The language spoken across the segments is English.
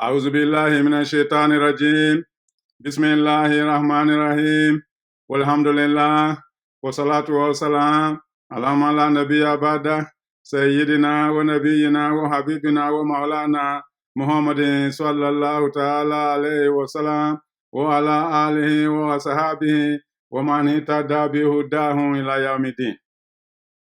أعوذ بالله من الشيطان الرجيم بسم الله الرحمن الرحيم والحمد لله والصلاة والسلام على من لا نبي بعده سيدنا ونبينا وحبيبنا ومولانا محمد صلى الله تعالى عليه وسلم وعلى آله وصحبه ومن اهتدى بهداه إلى يوم الدين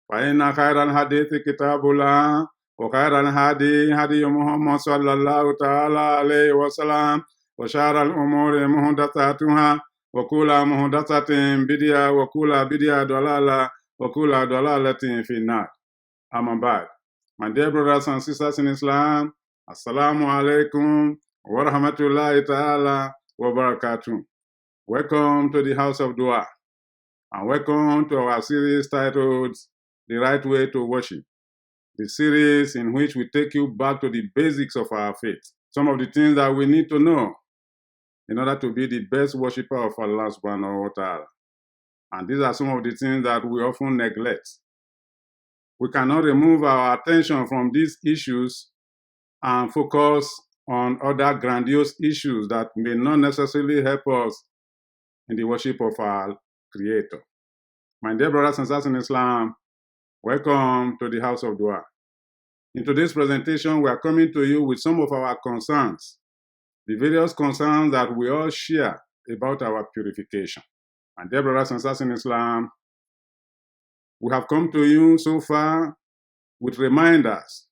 فإن خير الحديث كتاب الله وخير الهدي هدي محمد صلى الله تعالى عليه وسلم وشر الأمور محدثاتها وكل محدثة بدعة وكل بدعة ضلالة وكل ضلالة في النار. Amma ba'd. My dear brothers and sisters in Islam, Assalamu alaikum wa rahmatullahi ta'ala wa barakatuh. Welcome to the House of Dua and welcome to our series titled The Right Way to Worship, the series in which we take you back to the basics of our faith, some of the things that we need to know in order to be the best worshipper of Allah subhanahu wa ta'ala. And these are some of the things that we often neglect. We cannot remove our attention from these issues and focus on other grandiose issues that may not necessarily help us in the worship of our Creator. My dear brothers and sisters in Islam, welcome to the House of Dua. In today's presentation, we are coming to you with some of our concerns, the various concerns that we all share about our purification. My dear brothers and sisters in Islam, we have come to you so far with reminders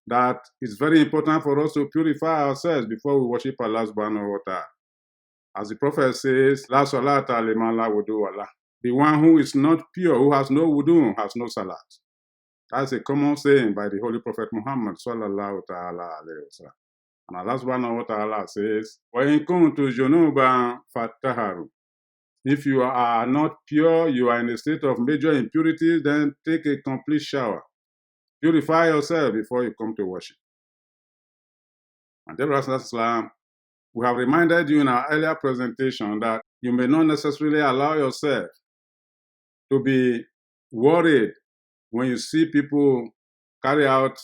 that it's very important for us to purify ourselves before we worship Allah subhanahu wa ta'ala. As the Prophet says, La salata liman la wudu wala. The one who is not pure, who has no wudu, has no salat. That's a common saying by the Holy Prophet Muhammad sallallahu ta'ala alayhi wa sallam. And Allah subhanahu wa ta'ala says, وَإِن كُنْتُ جُنُوبًا فَاتَّهَرُوا. If you are not pure, you are in a state of major impurity, then take a complete shower. Purify yourself before you come to worship. And dear brothers and sisters, we have reminded you in our earlier presentation that you may not necessarily allow yourself to be worried when you see people carry out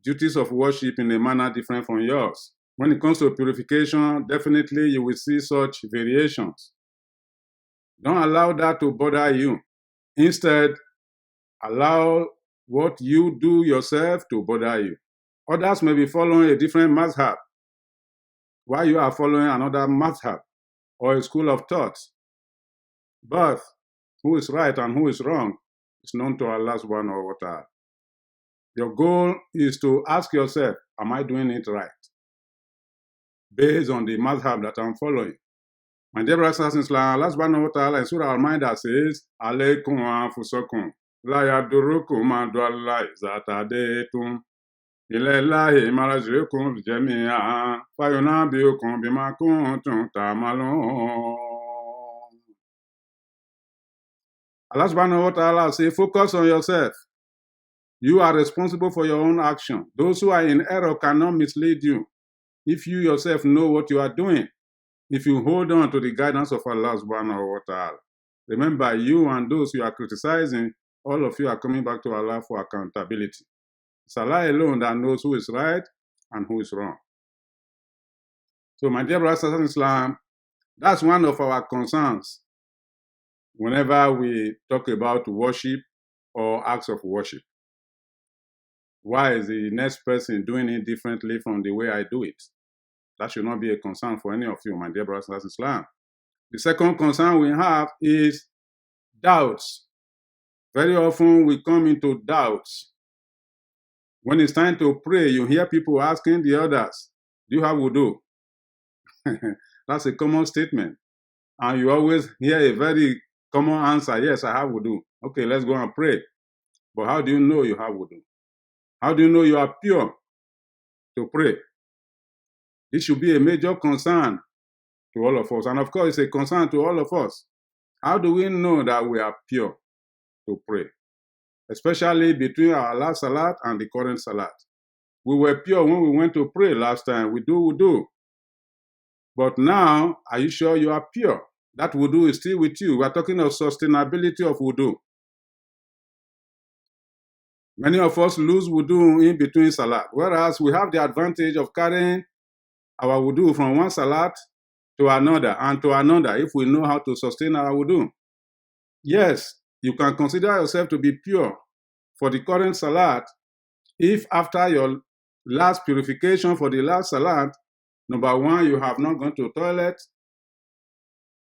duties of worship in a manner different from yours. When it comes to purification, definitely you will see such variations. Don't allow that to bother you. Instead, allow what you do yourself to bother you. Others may be following a different mazhab, while you are following another mazhab or a school of thought. But who is right and who is wrong is known to Allah subhanahu wa ta'ala. Your goal is to ask yourself, am I doing it right? Based on the mazhab that I'm following. My dear brothers and sisters, Allah subhanahu wa ta'ala in Surah Al-Ma'idah says, Alaykum wa anfusakum, la yadurukum ma dwalla iza tadaytum, ilallahi marji'ukum jami'an, fayunabbi'ukum bima kuntum ta'malun. Allah subhanahu wa ta'ala says, focus on yourself. You are responsible for your own action. Those who are in error cannot mislead you if you yourself know what you are doing. If you hold on to the guidance of Allah subhanahu wa ta'ala. Remember, you and those you are criticizing, all of you are coming back to Allah for accountability. It's Allah alone that knows who is right and who is wrong. So, my dear brothers and sisters in Islam, that's one of our concerns whenever we talk about worship or acts of worship. Why is the next person doing it differently from the way I do it? That should not be a concern for any of you, my dear brothers and sisters in Islam. The second concern we have is doubts. Very often we come into doubts. When it's time to pray, you hear people asking the others, do you have wudu? That's a common statement. And you always hear a very common answer, yes, I have wudu. Okay, let's go and pray. But how do you know you have wudu? How do you know you are pure to pray? This should be a major concern to all of us. And of course, it's a concern to all of us. How do we know that we are pure to pray? Especially between our last salat and the current salat. We were pure when we went to pray last time. We do. But now, are you sure you are pure? That wudu is still with you. We are talking of sustainability of wudu. Many of us lose wudu in between salat, whereas we have the advantage of carrying our wudu from one salat to another and to another if we know how to sustain our wudu. Yes, you can consider yourself to be pure for the current salat if after your last purification for the last salat, number one, you have not gone to toilet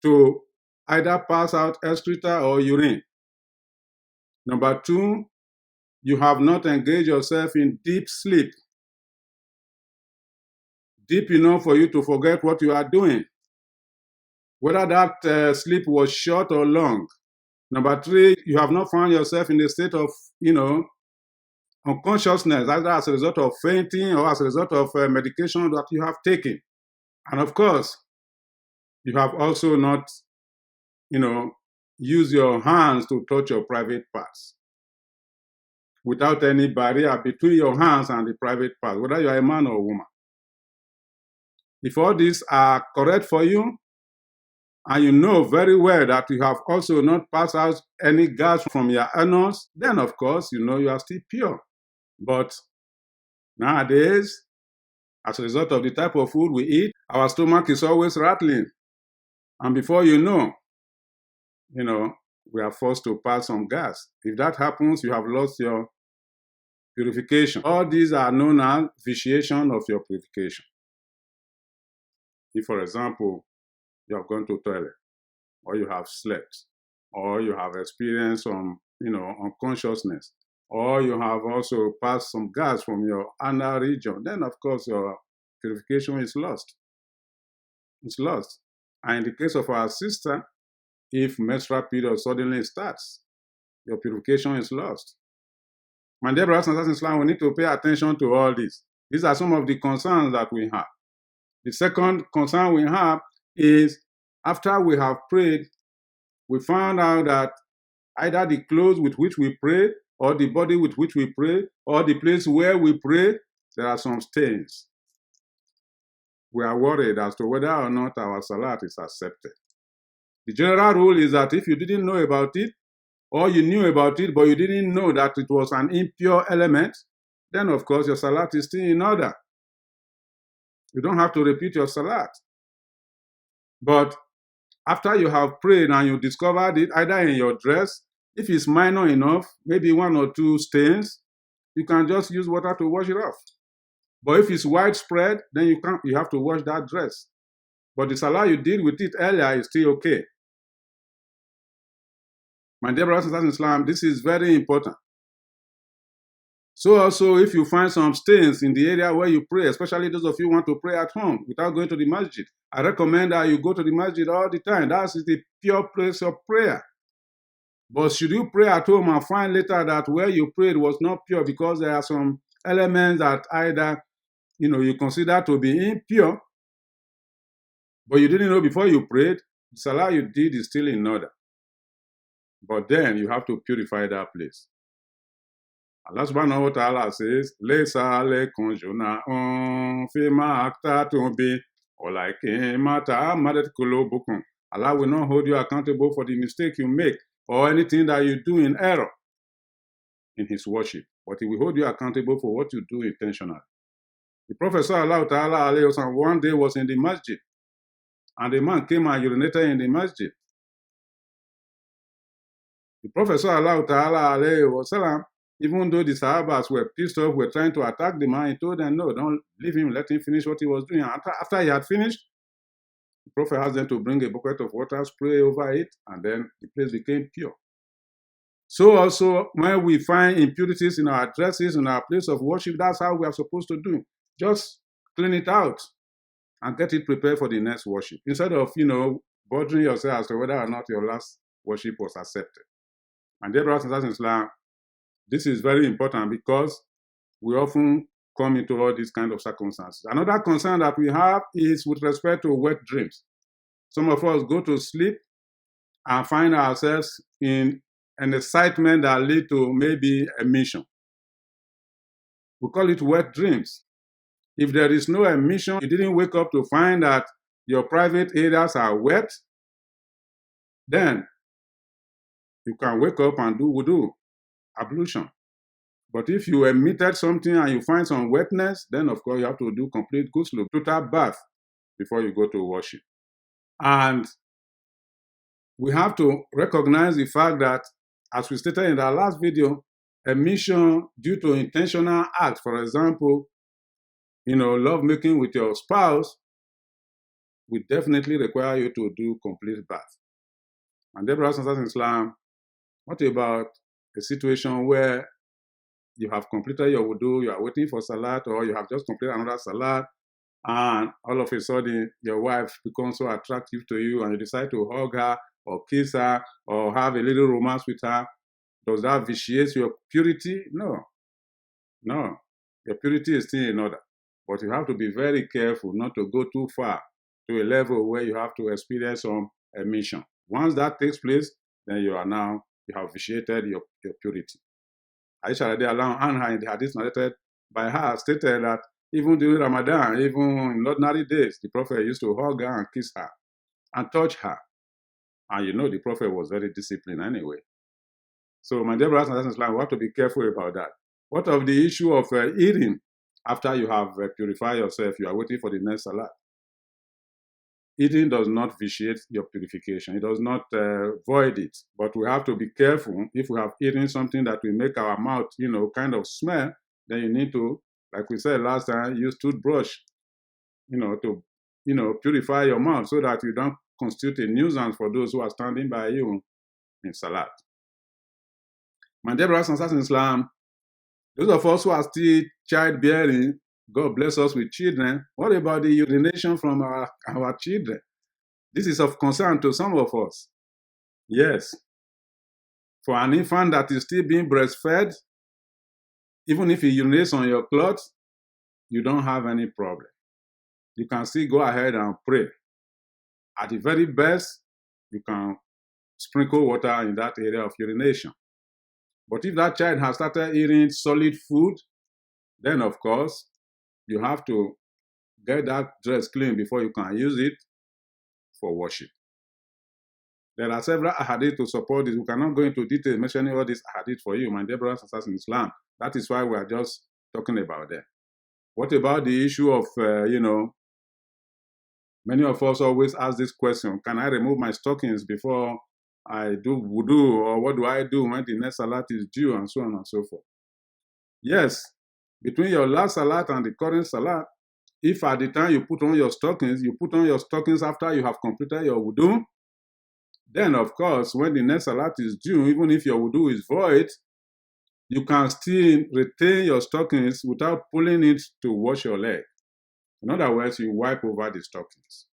to either pass out excreta or urine. Number two, you have not engaged yourself in deep sleep, deep enough for you to forget what you are doing, whether that sleep was short or long. Number three, you have not found yourself in a state of, unconsciousness, either as a result of fainting or as a result of medication that you have taken. And of course, you have also not, used your hands to touch your private parts without any barrier between your hands and the private parts, whether you are a man or a woman. If all these are correct for you, and you know very well that you have also not passed out any gas from your anus, then of course, you are still pure. But nowadays, as a result of the type of food we eat, our stomach is always rattling. And before you know, we are forced to pass some gas. If that happens, you have lost your purification. All these are known as vitiation of your purification. If, for example, you have gone to toilet, or you have slept, or you have experienced some, unconsciousness, or you have also passed some gas from your anal region, then of course your purification is lost. It's lost. And in the case of our sister, if menstrual period suddenly starts, your purification is lost. My dear brothers and sisters in Islam, we need to pay attention to all this. These are some of the concerns that we have. The second concern we have is after we have prayed, we found out that either the clothes with which we pray, or the body with which we pray, or the place where we pray, there are some stains. We are worried as to whether or not our salat is accepted. The general rule is that if you didn't know about it, or you knew about it, but you didn't know that it was an impure element, then of course your salat is still in order. You don't have to repeat your salat. But after you have prayed and you discovered it, either in your dress, if it's minor enough, maybe one or two stains, you can just use water to wash it off. But if it's widespread, then you have to wash that dress. But the salah you did with it earlier is still okay. My dear brothers and sisters in Islam, this is very important. So also, if you find some stains in the area where you pray, especially those of you who want to pray at home without going to the masjid, I recommend that you go to the masjid all the time. That is the pure place of prayer. But should you pray at home and find later that where you prayed was not pure because there are some elements that either you consider to be impure, but you didn't know before you prayed, the salah you did is still in order. But then you have to purify that place. Allah subhanahu wa ta'ala says, Laysa alaykum junahun fima aktatum bi walakin ma ta'ammadat qulubukum. Allah will not hold you accountable for the mistake you make or anything that you do in error in his worship, but he will hold you accountable for what you do intentionally. The Prophet sallallahu ta'ala alayhi wa sallam one day was in the masjid, and a man came and urinated in the masjid. The Prophet sallallahu ta'ala alayhi wa sallam, even though the Sahabas were pissed off, were trying to attack the man, he told them, no, don't leave him, let him finish what he was doing. After he had finished, the Prophet asked them to bring a bucket of water, spray over it, and then the place became pure. So also, when we find impurities in our dresses, in our place of worship, that's how we are supposed to do. Just clean it out and get it prepared for the next worship, instead of, bothering yourself as to whether or not your last worship was accepted. And dear brothers and sisters in Islam, this is very important because we often come into all these kind of circumstances. Another concern that we have is with respect to wet dreams. Some of us go to sleep and find ourselves in an excitement that leads to maybe emission. We call it wet dreams. If there is no emission, you didn't wake up to find that your private areas are wet, then you can wake up and do wudu, ablution. But if you emitted something and you find some wetness, then of course you have to do complete ghusl, total bath, before you go to worship. And we have to recognize the fact that, as we stated in our last video, emission due to intentional act, for example, love making with your spouse, will definitely require you to do complete bath. And dear brothers and sisters in Islam, what about a situation where you have completed your wudu, you are waiting for salat, or you have just completed another salat, and all of a sudden your wife becomes so attractive to you and you decide to hug her or kiss her or have a little romance with her? Does that vitiate your purity? No. Your purity is still in order. But you have to be very careful not to go too far to a level where you have to experience some emission. Once that takes place, then you have vitiated your purity. Aisha radiallahu anha, in the hadith narrated by her, stated that even during Ramadan, even in ordinary days, the Prophet used to hug her and kiss her and touch her. And the Prophet was very disciplined anyway. So my dear brothers and sisters in Islam, we have to be careful about that. What of the issue of eating after you have purified yourself, you are waiting for the next salat? Eating does not vitiate your purification. It does not void it. But we have to be careful. If we have eaten something that will make our mouth, kind of smell, then you need to, like we said last time, use toothbrush, to, purify your mouth so that you don't constitute a nuisance for those who are standing by you in salat. My dear brothers and sisters in Islam, those of us who are still childbearing, God bless us with children. What about the urination from our children? This is of concern to some of us. Yes. For an infant that is still being breastfed, even if he urinates on your clothes, you don't have any problem. You can still go ahead and pray. At the very best, you can sprinkle water in that area of urination. But if that child has started eating solid food, then of course, you have to get that dress clean before you can use it for worship. There are several ahadith to support this. We cannot go into detail mentioning all these ahadith for you, my dear brothers and sisters in Islam. That is why we are just talking about them. What about the issue of, many of us always ask this question, can I remove my stockings before I do wudu, or what do I do when the next salat is due, and so on and so forth? Yes, between your last salat and the current salat, if at the time you put on your stockings after you have completed your wudu, then of course, when the next salat is due, even if your wudu is void, you can still retain your stockings without pulling it to wash your leg. In other words, you wipe over the stockings.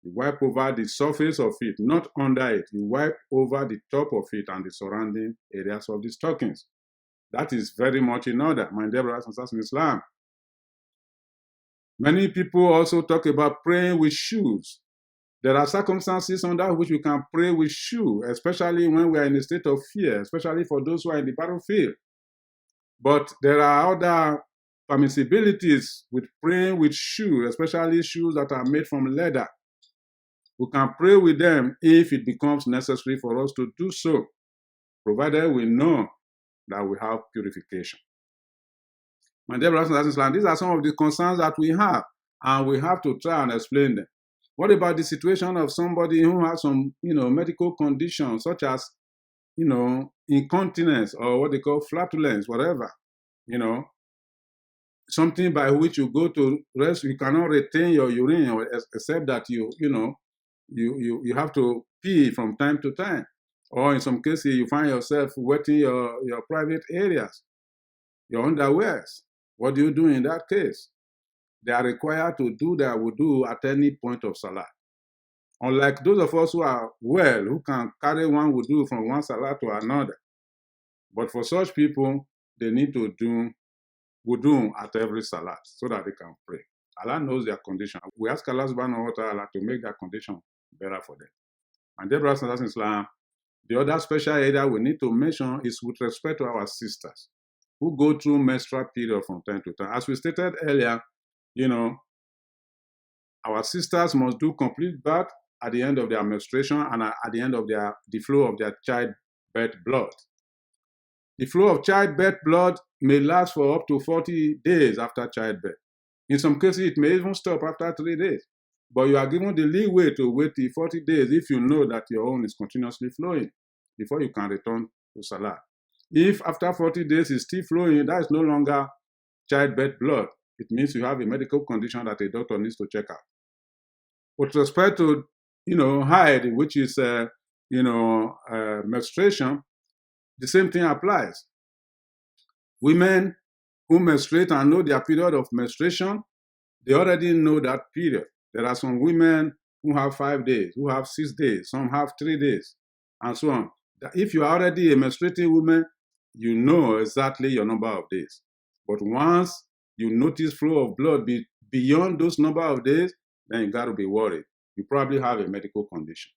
You wipe over the surface of it, not under it. You wipe over the top of it and the surrounding areas of the stockings. That is very much in order, my dear brothers and sisters in Islam. Many people also talk about praying with shoes. There are circumstances under which we can pray with shoes, especially when we are in a state of fear, especially for those who are in the battlefield. But there are other permissibilities with praying with shoes, especially shoes that are made from leather. We can pray with them if it becomes necessary for us to do so, provided we know that we have purification. My dear brothers and sisters in Islam, these are some of the concerns that we have, and we have to try and explain them. What about the situation of somebody who has some, medical condition, such as, incontinence, or what they call flatulence, whatever, something by which you go to rest, you cannot retain your urine, except that you have to pee from time to time. Or in some cases, you find yourself wetting your private areas, your underwears. What do you do in that case? They are required to do their wudu at any point of salat. Unlike those of us who are well, who can carry one wudu from one salat to another. But for such people, they need to do wudu at every salat so that they can pray. Allah knows their condition. We ask Allah subhanahu wa ta'ala to make that condition better for them. And dear brothers and sisters in Islam, the other special area we need to mention is with respect to our sisters who go through menstrual period from time to time. As we stated earlier, our sisters must do complete bath at the end of their menstruation and at the end of the flow of their childbirth blood. The flow of childbirth blood may last for up to 40 days after childbirth. In some cases, it may even stop after 3 days. But you are given the leeway to wait till 40 days if you know that your own is continuously flowing before you can return to Salat. If after 40 days it's still flowing, that is no longer childbirth blood. It means you have a medical condition that a doctor needs to check out. With respect to, Haid, which is, menstruation, the same thing applies. Women who menstruate and know their period of menstruation, they already know that period. There are some women who have 5 days, who have 6 days, some have 3 days, and so on. If you are already a menstruating woman, you know exactly your number of days. But once you notice flow of blood beyond those number of days, then you got to be worried. You probably have a medical condition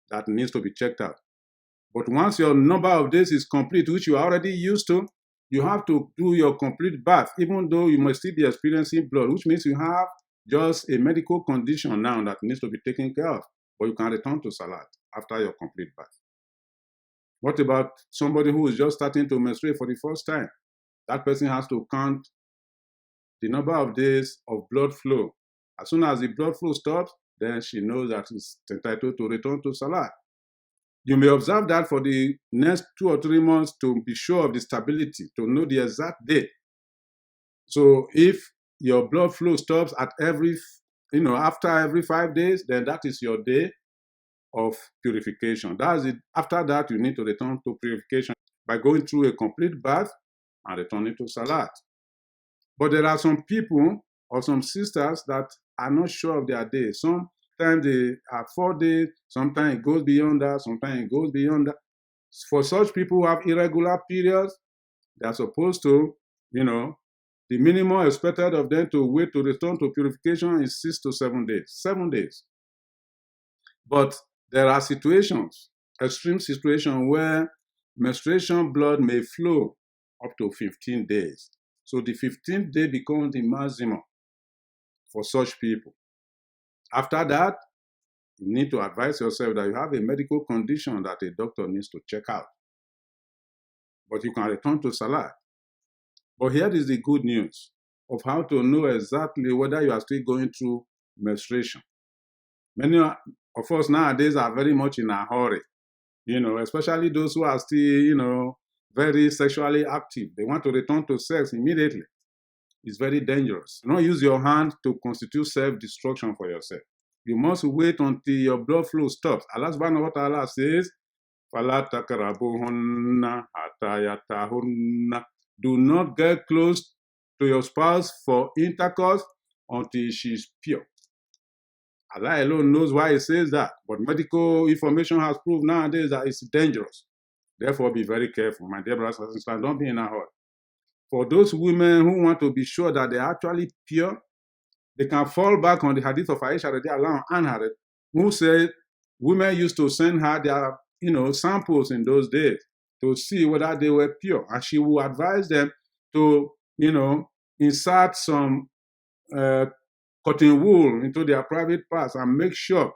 that needs to be checked out. But once your number of days is complete, which you are already used to, you have to do your complete bath, even though you must still be experiencing blood, which means you have just a medical condition now that needs to be taken care of. But you can return to Salat after your complete bath. What about somebody who is just starting to menstruate for the first time? That person has to count the number of days of blood flow. As soon as the blood flow stops, then she knows that she's entitled to return to Salat. You may observe that for the next 2 or 3 months to be sure of the stability, to know the exact day. So if your blood flow stops at after every 5 days, then that is your day of purification. That's it. After that, you need to return to purification by going through a complete bath and returning to Salat. But there are some people or some sisters that are not sure of their days. Sometimes they are 4 days, sometimes it goes beyond that, sometimes it goes beyond that. For such people who have irregular periods, they are supposed to, the minimum expected of them to wait to return to purification is 6 to 7 days. 7 days. But there are situations, extreme situations, where menstruation blood may flow up to 15 days. So the 15th day becomes the maximum for such people. After that, you need to advise yourself that you have a medical condition that a doctor needs to check out. But you can return to Salat. But here is the good news of how to know exactly whether you are still going through menstruation. Many of us nowadays are very much in a hurry, especially those who are still, very sexually active. They want to return to sex immediately. It's very dangerous. Do not use your hand to constitute self-destruction for yourself. You must wait until your blood flow stops. Allah subhanahu wa ta'ala says, فَلَا تَقْرَبُوهُنَّ حَتَّى يَطْهُرْنَ. Do not get close to your spouse for intercourse until she is pure. Allah alone knows why He says that, but medical information has proved nowadays that it's dangerous. Therefore, be very careful, my dear brothers and sisters. Don't be in a hurry. For those women who want to be sure that they're actually pure, they can fall back on the hadith of Aisha radiallahu anha, who said women used to send her their samples in those days to see whether they were pure, and she will advise them to insert some cotton wool into their private parts and make sure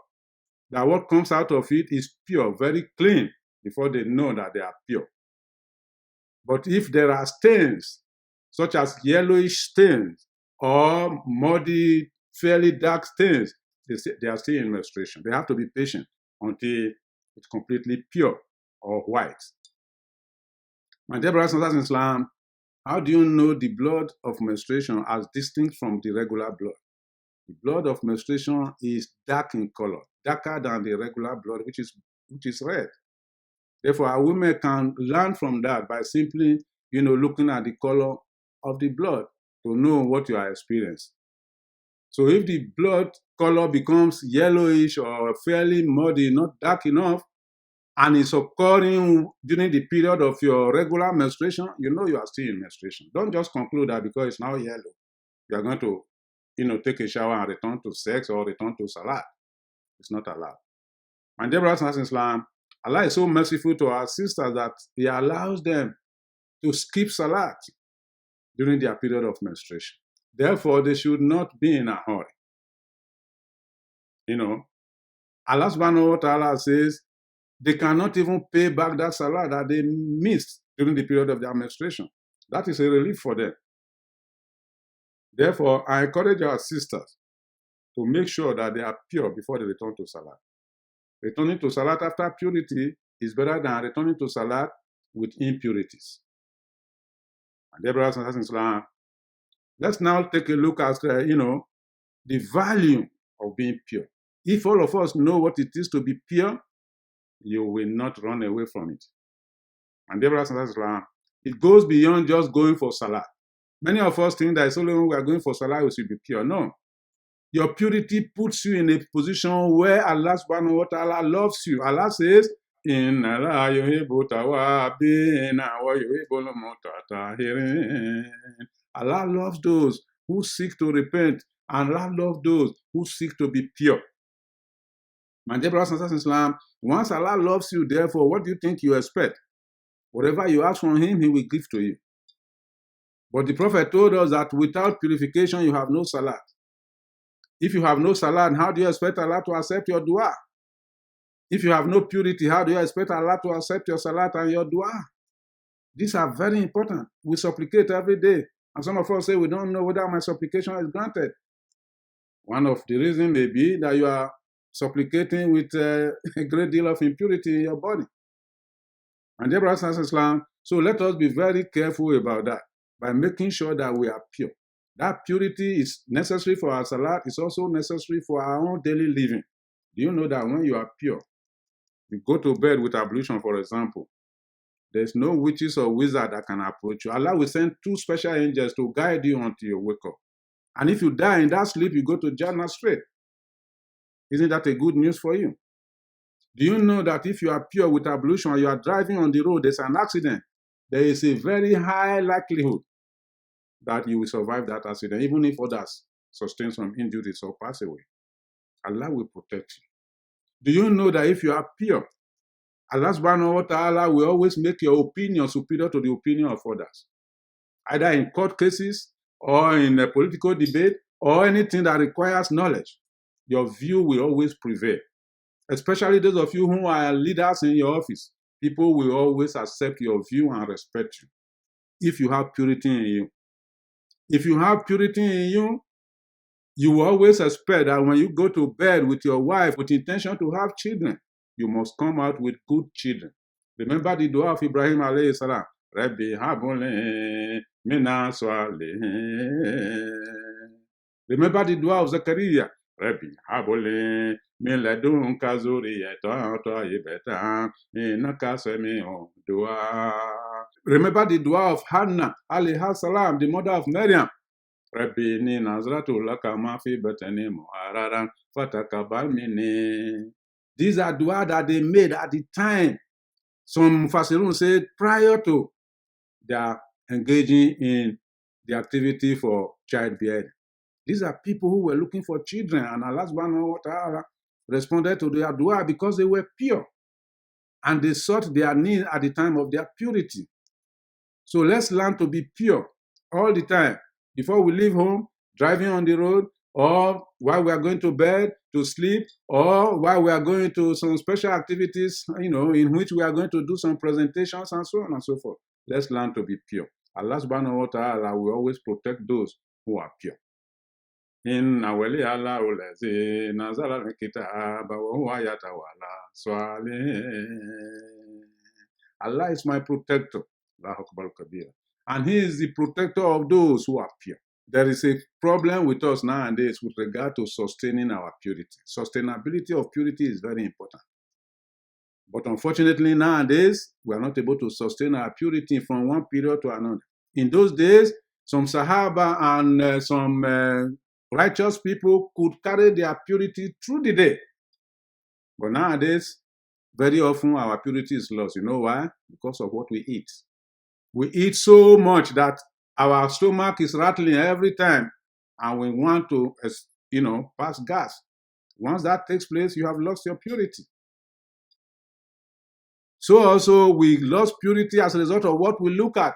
that what comes out of it is pure, very clean, before they know that they are pure. But if there are stains, such as yellowish stains or muddy, fairly dark stains, they are still in menstruation. They have to be patient until it's completely pure or white. My dear brothers and sisters in Islam, how do you know the blood of menstruation as distinct from the regular blood? The blood of menstruation is dark in color, darker than the regular blood, which is red. Therefore, our women can learn from that by simply, looking at the color of the blood to know what you are experiencing. So if the blood color becomes yellowish or fairly muddy, not dark enough, and it's occurring during the period of your regular menstruation, you are still in menstruation. Don't just conclude that because it's now yellow, you are going to, take a shower and return to sex or return to Salat. It's not allowed. My dear brothers and sisters in Islam, Allah is so merciful to our sisters that He allows them to skip Salat during their period of menstruation. Therefore, they should not be in a hurry. Allah subhanahu wa ta'ala says they cannot even pay back that Salah that they missed during the period of the menstruation. That is a relief for them. Therefore, I encourage our sisters to make sure that they are pure before they return to Salat. Returning to Salat after purity is better than returning to Salat with impurities. And dear brothers and sisters in Islam, let's now take a look at, the value of being pure. If all of us know what it is to be pure, you will not run away from it. And dear brothers and sisters in Islam, it goes beyond just going for Salat. Many of us think that it's only when we are going for Salah we should be pure. No. Your purity puts you in a position where Allah subhanahu wa ta'ala loves you. Allah says, Allah loves those who seek to repent, and Allah loves those who seek to be pure. My dear brothers and sisters in Islam, once Allah loves you, therefore, what do you think you expect? Whatever you ask from Him, He will give to you. But the Prophet told us that without purification, you have no salat. If you have no salat, how do you expect Allah to accept your dua? If you have no purity, how do you expect Allah to accept your salat and your dua? These are very important. We supplicate every day. And some of us say, we don't know whether my supplication is granted. One of the reasons may be that you are supplicating with a great deal of impurity in your body. And dear brothers and sisters in Islam, so let us be very careful about that, by making sure that we are pure. That purity is necessary for our salat, it's also necessary for our own daily living. Do you know that when you are pure, you go to bed with ablution, for example, there's no witches or wizard that can approach you. Allah will send 2 special angels to guide you until you wake up. And if you die in that sleep, you go to Jannah straight. Isn't that a good news for you? Do you know that if you are pure with ablution and you are driving on the road, there's an accident, there is a very high likelihood that you will survive that accident, even if others sustain some injuries or pass away. Allah will protect you. Do you know that if you are pure, Allah subhanahu wa ta'ala will always make your opinion superior to the opinion of others, either in court cases or in a political debate or anything that requires knowledge. Your view will always prevail. Especially those of you who are leaders in your office, people will always accept your view and respect you if you have purity in you. If you have purity in you, you will always expect that when you go to bed with your wife with intention to have children, you must come out with good children. Remember the dua of Ibrahim alayhi salam. Rabbi habli mina salihin. Remember the dua of Zechariah. Rabbi habli min ladunka zuriyatan tayyibatan innaka sami'ud dua. Remember the dua of Hannah alayha salam, the mother of Maryam. Rabbi ni nazratu laka ma fi batni muharraran fatakabbal minni. These are dua that they made at the time. Some Mufassirun said prior to their engaging in the activity for childbearing. These are people who were looking for children, and Allah subhanahu wa ta'ala responded to their dua because they were pure. And they sought their need at the time of their purity. So let's learn to be pure all the time. Before we leave home, driving on the road, or while we are going to bed, to sleep, or while we are going to some special activities, in which we are going to do some presentations and so on and so forth. Let's learn to be pure. Allah subhanahu wa ta'ala will always protect those who are pure. Inna wali Allah ulazi nazala al-kitaba wa huwa yatawalla salihin. Allah is my protector. Allahu Akbar kabira. And He is the protector of those who are pure. There is a problem with us nowadays with regard to sustaining our purity. Sustainability of purity is very important. But unfortunately nowadays, we are not able to sustain our purity from one period to another. In those days, some Sahaba and some righteous people could carry their purity through the day. But nowadays, very often our purity is lost. You know why? Because of what we eat. We eat so much that our stomach is rattling every time, and we want to, pass gas. Once that takes place, you have lost your purity. So also, we lost purity as a result of what we look at.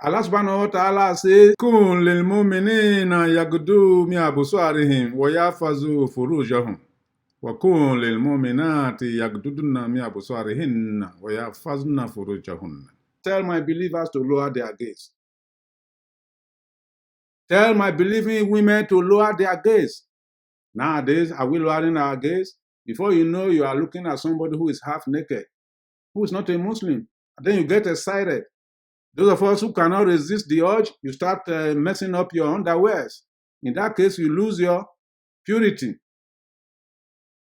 Allah subhanahu wa ta'ala says, Kun lil mu'minina yaghuddu min absarihim wa yahfazu furujahum. Wa kun lil mu'minati yaghudduna min absarihinna wa yahfazna furujahunna. tell my believers to lower their gaze. Tell my believing women to lower their gaze. Nowadays, are we lowering our gaze? Before you know, you are looking at somebody who is half naked, who is not a Muslim. And then you get excited. Those of us who cannot resist the urge, you start messing up your underwears. In that case, you lose your purity.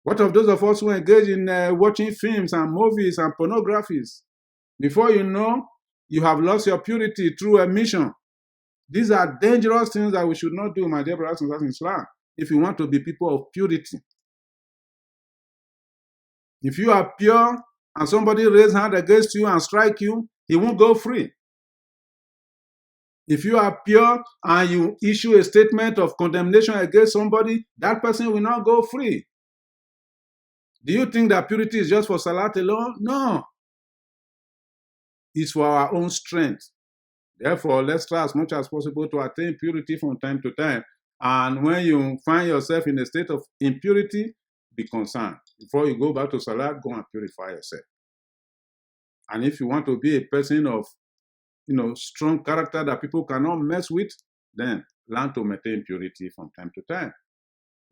What of those of us who engage in watching films and movies and pornographies? Before you know, you have lost your purity through emission. These are dangerous things that we should not do, my dear brothers and sisters in Islam, if you want to be people of purity. If you are pure and somebody raise hand against you and strike you, he won't go free. If you are pure and you issue a statement of condemnation against somebody, that person will not go free. Do you think that purity is just for Salat alone? No. It's for our own strength. Therefore, let's try as much as possible to attain purity from time to time. And when you find yourself in a state of impurity, be concerned. Before you go back to Salat, go and purify yourself. And if you want to be a person of strong character that people cannot mess with, then learn to maintain purity from time to time.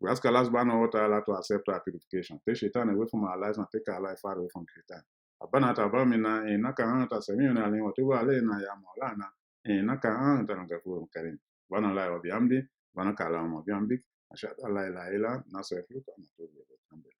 We ask Allah subhanahu wa ta'ala to accept our purification. Take Shaitan away from our lives and take our life far away from Shaitan. ربنا تقبل منا إنك أنت السميع العليم وتب علينا يا مولانا إنك أنت الغفور الكريم. سبحان الله وبحمده سبحانك اللهم وبحمدك أشهد أن لا إله إلا أنت نستغفرك ونتوب إليك.